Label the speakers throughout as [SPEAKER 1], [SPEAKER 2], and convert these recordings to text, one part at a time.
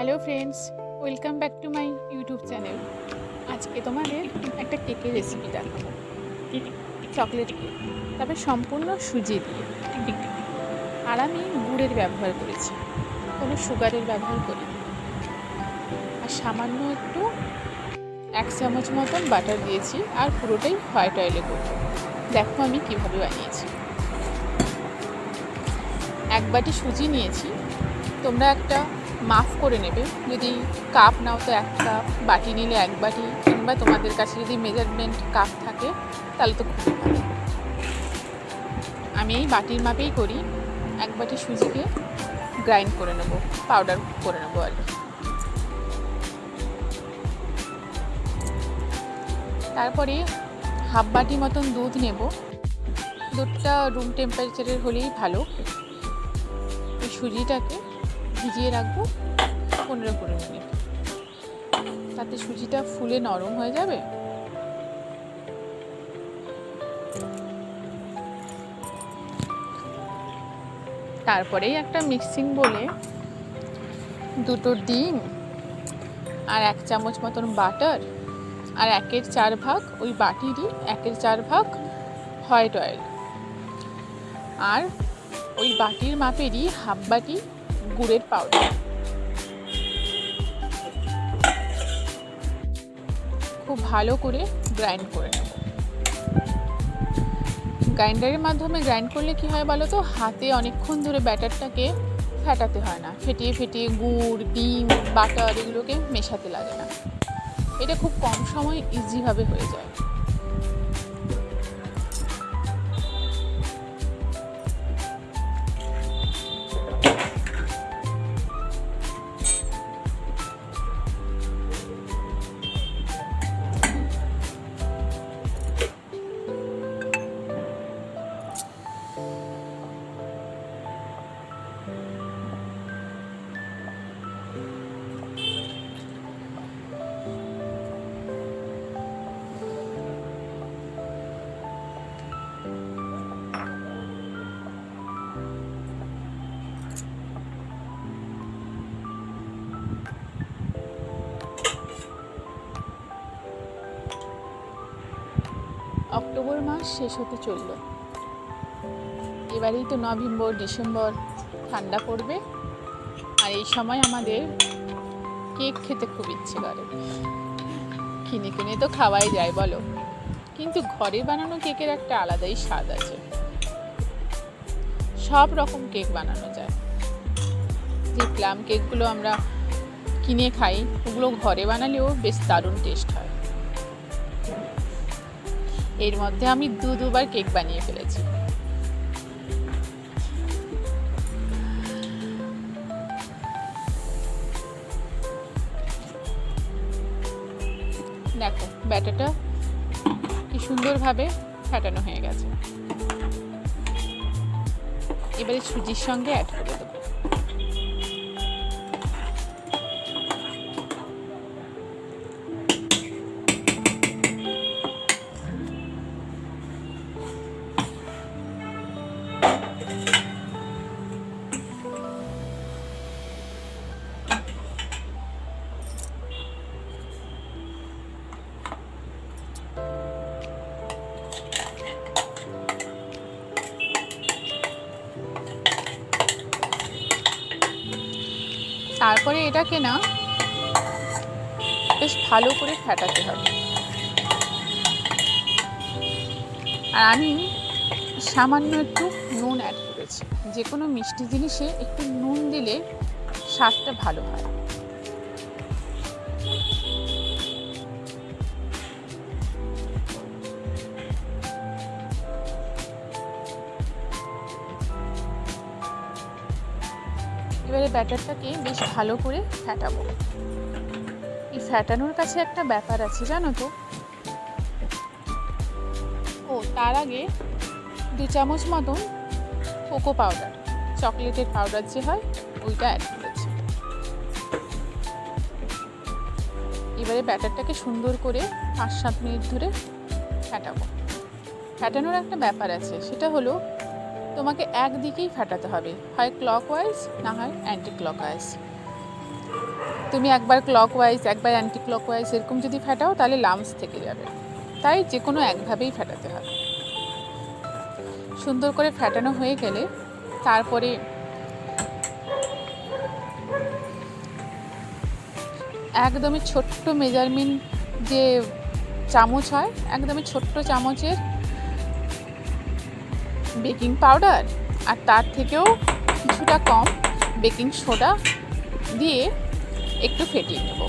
[SPEAKER 1] Hello friends, welcome back to my YouTube channel. আজকে তোমাদের একটা কেকের রেসিপি দেখাবো, চকলেট কেক, তবে সম্পূর্ণ সুজি দিয়ে। আর আমি গুড়ের ব্যবহার করেছি, কোনো সুগারের ব্যবহার করিনি। আর সামান্য একটু 1 চামচ মতন বাটার দিয়েছি, আর পুরোটাই হোয়াইট অয়েলে করবো। দেখো আমি কিভাবে বানিয়েছি। 1 বাটি সুজি নিয়েছি, তোমরা একটা মাপ করে নেবে। যদি কাপ নাও তো 1 কাপ, বাটি নিলে 1 বাটি, কিংবা তোমাদের কাছে যদি মেজারমেন্ট কাপ থাকে তাহলে তো খুবই ভালো। আমি এই বাটির মাপেই করি। 1 বাটি সুজিকে গ্রাইন্ড করে নেব, পাউডার করে নেবো আর কি। তারপরে হাফ বাটি মতন দুধ নেব। দুধটা রুম টেম্পারেচারের হলেই ভালো। এই সুজিটাকে ভিজিয়ে রাখবো 15-20 মিনিট, তাতে সুজিটা ফুলে নরম হয়ে যাবে। তারপরেই একটা মিক্সিং বোলে 2টো ডিম আর 1 চামচ মতন বাটার আর 1/4 ভাগ ওই বাটিরই 1/4 ভাগ হোয়াইট অয়েল, আর ওই বাটির মাপেরই হাফ বাটি গুড়ের পাউডার খুব ভালো করে গ্রাইন্ড করে নেব। গ্রাইন্ডারের মাধ্যমে গ্রাইন্ড করলে কি হয় বলো তো, হাতে অনেকক্ষণ ধরে ব্যাটারটাকে ফেটাতে হয় না, ফেটিয়ে ফেটিয়ে গুড়, ডিম, বাটার এগুলোকে মেশাতে লাগে না। এটা খুব কম সময় ইজিভাবে হয়ে যায়। অক্টোবর মাস শেষ হতে চলল, এবারেই তো নভেম্বর ডিসেম্বর, ঠান্ডা পড়বে। আর এই সময় আমাদের কেক খেতে খুব ইচ্ছে করে। কিনে কিনে তো খাওয়াই যায় বলো, কিন্তু ঘরে বানানো কেকের একটা আলাদাই স্বাদ আছে। সব রকম কেক বানানো যায়। যে প্লাম কেকগুলো আমরা কিনে খাই, ওগুলো ঘরে বানালেও বেশ দারুণ টেস্ট হয়। এর মধ্যে আমি দুবার কেক বানিয়ে ফেলেছি। দেখো ব্যাটারটা কি সুন্দরভাবে ফাটানো হয়ে গেছে। এবারে সুজির সঙ্গে অ্যাড করে দেবো। তারপরে এটাকে না বেশ ভালো করে ফেটাতে হবে। আর আমি সামান্য একটু নুন অ্যাড করেছি। যে কোনো মিষ্টি জিনিসে একটু নুন দিলে স্বাদটা ভালো হয়। এবারে ব্যাটারটাকে বেশ ভালো করে ফেটাবো। এই ফেটানোর কাছে একটা ব্যাপার আছে জানো তো। তার আগে 2 চামচ মতন কোকো পাউডার, চকলেটের পাউডার যে হয় ওইটা অ্যাড করেছি। এবারে ব্যাটারটাকে সুন্দর করে 5-7 মিনিট ধরে ফেটাবো। ফেটানোর একটা ব্যাপার আছে, সেটা হলো তোমাকে একদিকেই ফাটাতে হবে, হয় ক্লকওয়াইজ না হয় অ্যান্টি ক্লকওয়াইজ। তুমি একবার ক্লকওয়াইজ একবার অ্যান্টি ক্লকওয়াইজ এরকম যদি ফেটাও তাহলে লামস থেকে যাবে, তাই যে কোনো একভাবেই ফেটাতে হবে। সুন্দর করে ফেটানো হয়ে গেলে তারপরে একদমই ছোট্ট মেজারমেন্ট যে চামচ হয়, একদমই ছোট্ট চামচের বেকিং পাউডার আর তার থেকেও কিছুটা কম বেকিং সোডা দিয়ে একটু ফেটিয়ে নেব।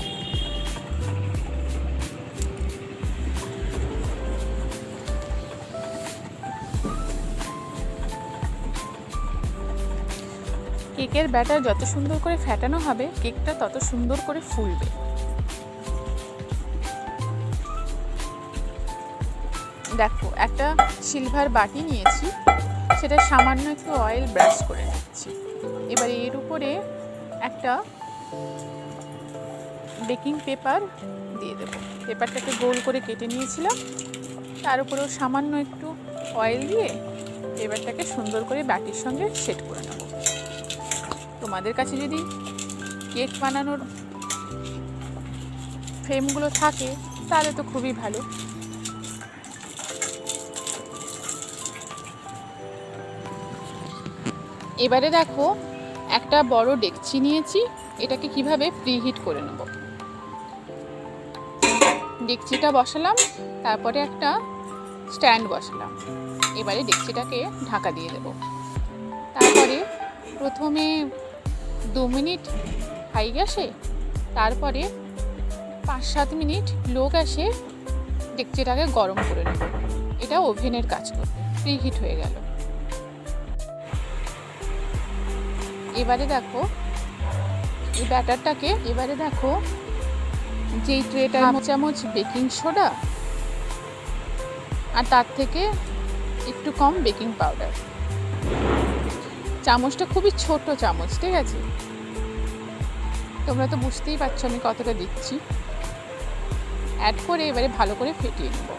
[SPEAKER 1] কেকের ব্যাটার যত সুন্দর করে ফেটানো হবে কেকটা তত সুন্দর করে ফুলবে। দেখো একটা সিলভার বাটি নিয়েছি, সেটা সামান্য একটু অয়েল ব্রাশ করে নিচ্ছি। এবারে এর উপরে একটা বেকিং পেপার দিয়ে দেব। পেপারটাকে গোল করে কেটে নিয়েছিলাম, তার উপরেও সামান্য একটু অয়েল দিয়ে পেপারটাকে সুন্দর করে বাটির সঙ্গে সেট করে নেব। তোমাদের কাছে যদি কেক বানানোর ফ্রেমগুলো থাকে তাহলে তো খুবই ভালো। এবারে দেখো একটা বড় ডেকচি নিয়েছি, এটাকে কিভাবে প্রিহিট করে নেব। ডেকচিটা বসালাম, তারপরে একটা স্ট্যান্ড বসালাম। এবারে ডেকচিটাকে ঢাকা দিয়ে দেব। তারপরে প্রথমে 2 মিনিট হাই গ্যাসে, তারপরে 5-7 মিনিট লো গ্যাসে ডেকচিটাকে গরম করে নেব। এটা ওভেনের কাজ করবে, প্রিহিট হয়ে গেল। এবারে দেখো এই ব্যাটারটাকে, এবারে দেখো যেই ট্রেটা 1 চামচ বেকিং সোডা আর তার থেকে একটু কম বেকিং পাউডার, চামচটা খুবই ছোট চামচ, ঠিক আছে? তোমরা তো বুঝতেই পারছো আমি কতটা দিচ্ছি। অ্যাড করে এবারে ভালো করে ফেটিয়ে নেব।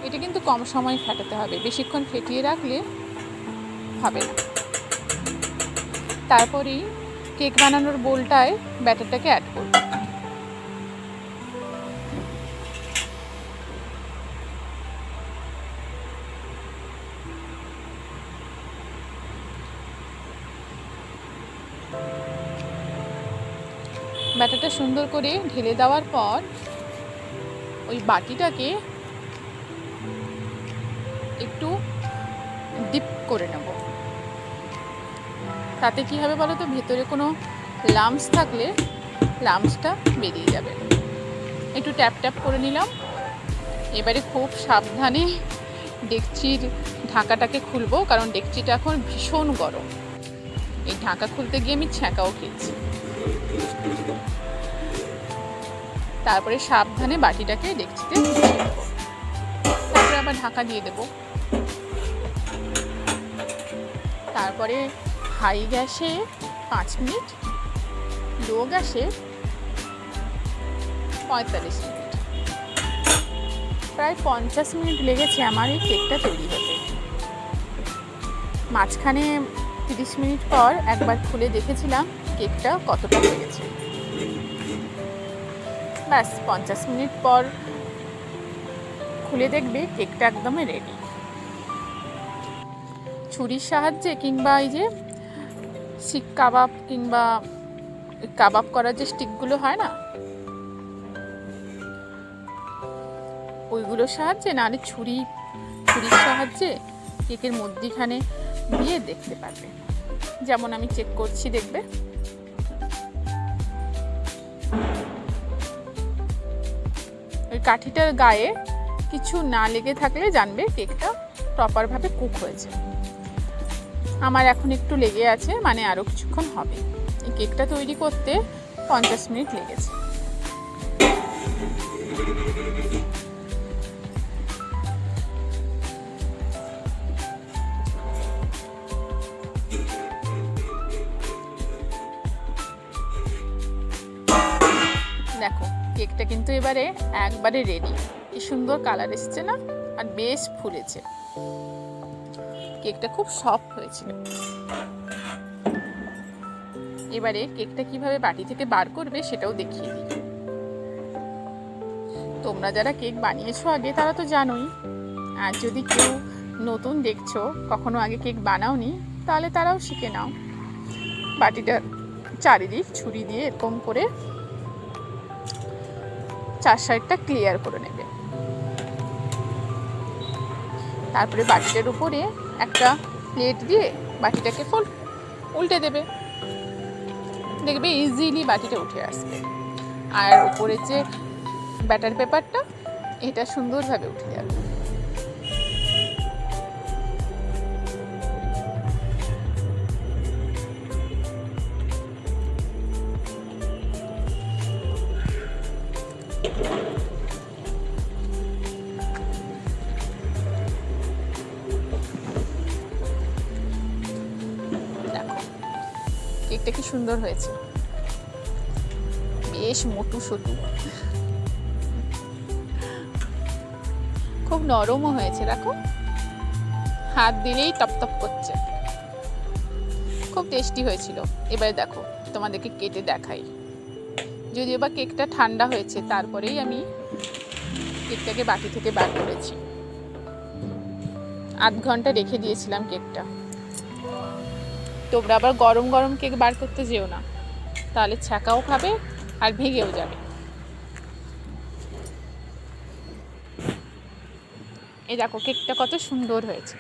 [SPEAKER 1] এটা কিন্তু কম সময় ফেটাতে হবে, বেশিক্ষণ ফেটিয়ে রাখলে হবে না। তারপরেই কেক বানানোর বোলটায় ব্যাটারটাকে অ্যাড করব। ব্যাটারটা সুন্দর করে ঢেলে দেওয়ার পর ওই বাটিটাকে একটু ডিপ করে নেব। তাতে কি হবে বলো তো, ভেতরে কোনো লাম্পস থাকলে লাম্পসটা বেরিয়ে যাবে। একটু ট্যাপ ট্যাপ করে নিলাম। এবারে খুব সাবধানে ডেকচির ঢাকাটাকে খুলবো, কারণ ডেকচিটা এখন ভীষণ গরম। এই ঢাকা খুলতে গিয়ে আমি ছ্যাঁকাও খেয়েছি। তারপরে সাবধানে বাটিটাকে ডেকচিতে ঢেলে দেবো। তারপরে আবার ঢাকা দিয়ে দেবো। তারপরে হাই গ্যাসে 5 মিনিট, লো গ্যাসে 45 মিনিট, প্রায় 50 মিনিট লেগেছে আমার এই কেকটা তৈরি হতে। মাঝখানে 30 মিনিট পর একবার খুলে দেখেছিলাম কেকটা কতটা লেগেছে। ব্যাস 50 মিনিট পর খুলে দেখবে কেকটা একদমই রেডি। ছুরির সাহায্যে কিংবা এই যে শিক কাবাব কিংবা কাবাব করার যে স্টিকগুলো হয় না, ওইগুলোর সাহায্যে, নাহলে ছুরির সাহায্যে কেকের মধ্যিখানে দিয়ে দেখতে পারবে। যেমন আমি চেক করছি, দেখবে। ওই কাঠিটার গায়ে কিছু না লেগে থাকলে জানবে কেকটা প্রপারভাবে কুক হয়েছে। আমার এখন একটু লেগে আছে, মানে আরও কিছুক্ষণ হবে। এই কেকটা তৈরি করতে 50 মিনিট লেগেছে। দেখো কেকটা কিন্তু এবারে একবারে রেডি। কি সুন্দর কালার এসেছে না, আর বেশ ফুলেছে। কেকটা খুব সফট হয়েছিল। এবারে কেকটা কিভাবে বাটি থেকে বার করবে সেটাও দেখিয়ে দিই। তোমরা যারা কেক বানিয়েছো আগে তারা তো জানোই, আর যদি কেউ নতুন দেখছো, কখনো আগে কেক বানাওনি, তাহলে তারাও শিখে নাও। বাটিটা চারিদিক ছুরি দিয়ে এরকম করে 4 সাইডটা ক্লিয়ার করে নেবে। তারপরে বাটিটার উপরে একটা প্লেট দিয়ে বাটিটাকে উল্টে দেবে, দেখবে ইজিলি বাটিটা উঠে আসবে। আর উপরে যে ব্যাটার পেপারটা, এটা সুন্দরভাবে উঠে যাবে। দেখো কেকটা কি সুন্দর হয়েছে, বেশ মোটু সোটু, খুব নরমও হয়েছে। দেখো হাত দিলেই টপটপ করছে, খুব টেস্টি হয়েছিল। এবারে দেখো তোমাদেরকে কেটে দেখাই। যদিও বা কেকটা ঠান্ডা হয়েছে, তারপরেই আমি কেকটাকে বাটি থেকে বার করেছি। আধ ঘন্টা রেখে দিয়েছিলাম কেকটা। তোমরা আবার গরম গরম কেক বার করতে যেও না, তাহলে ছ্যাঁকাও খাবে আর ভেঙেও যাবে। এই দেখো কেকটা কত সুন্দর হয়েছে।